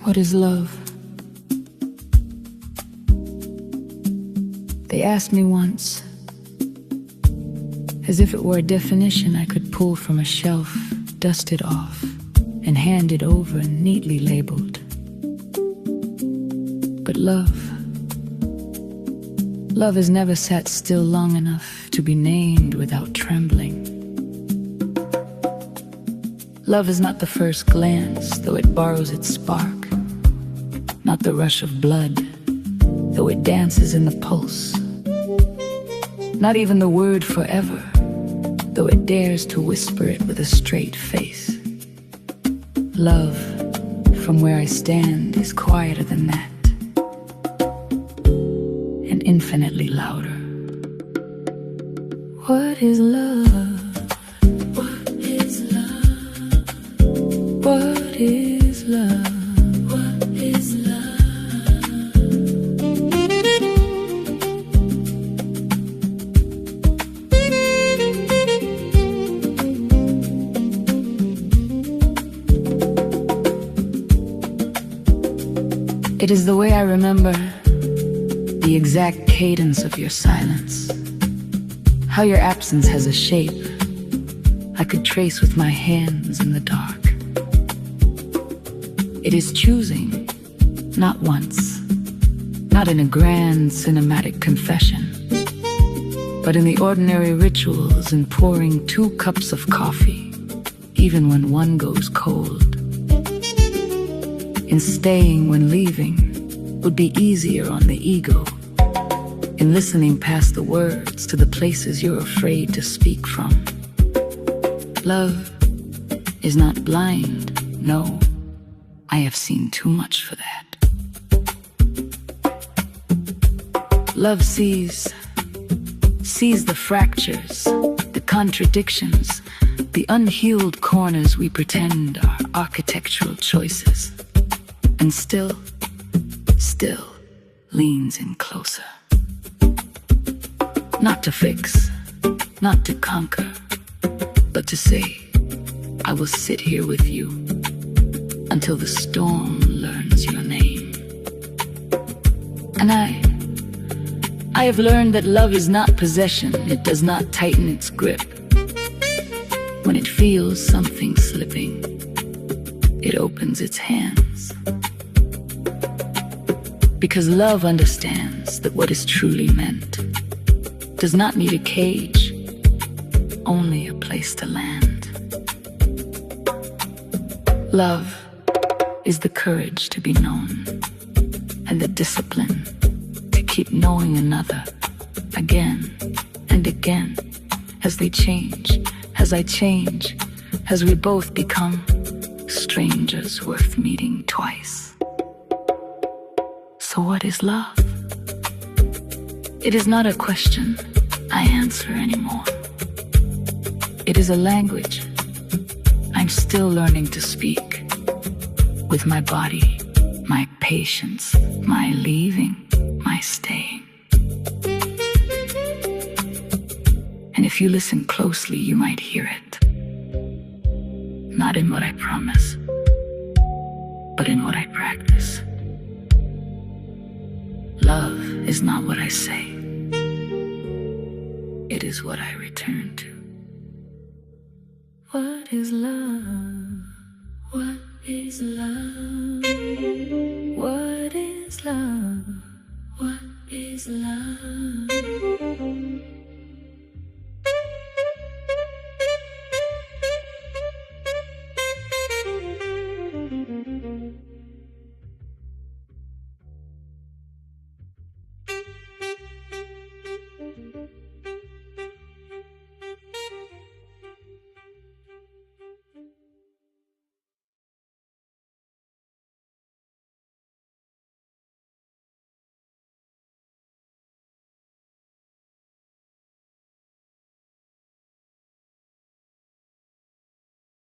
What is love? They asked me once, as if it were a definition I could pull from a shelf, dust it off, and hand it over neatly labeled. But love has never sat still long enough to be named without trembling. Love is not the first glance, though it borrows its spark. Not the rush of blood, though it dances in the pulse. Not even the word forever, though it dares to whisper it with a straight face. Love, from where I stand, is quieter than that, and infinitely louder. What is love? What is love? What is love? What is love? It is the way I remember the exact cadence of your silence, how your absence has a shape I could trace with my hands in the dark. It is choosing, not once, not in a grand cinematic confession, but in the ordinary rituals and pouring 2 cups of coffee, even when one goes cold. In staying when leaving would be easier on the ego, in listening past the words to the places you're afraid to speak from. Love is not blind, no, I have seen too much for that. Love sees the fractures, the contradictions, the unhealed corners we pretend are architectural choices, and still leans in closer. Not to fix, not to conquer, but to say, I will sit here with you until the storm learns your name. And I have learned that love is not possession. It does not tighten its grip. When it feels something slipping, it opens its hands. Because love understands that what is truly meant does not need a cage, only a place to land. Love is the courage to be known, and the discipline to keep knowing another again and again, as they change, as I change, as we both become strangers worth meeting twice. So what is love? It is not a question I answer anymore. It is a language I'm still learning to speak, with my body, my patience, my leaving, my staying. And if you listen closely, you might hear it. Not in what I promise, but in what I practice. Love is not what I say. It is what I return to. What is love? What is love? What is love? What is love?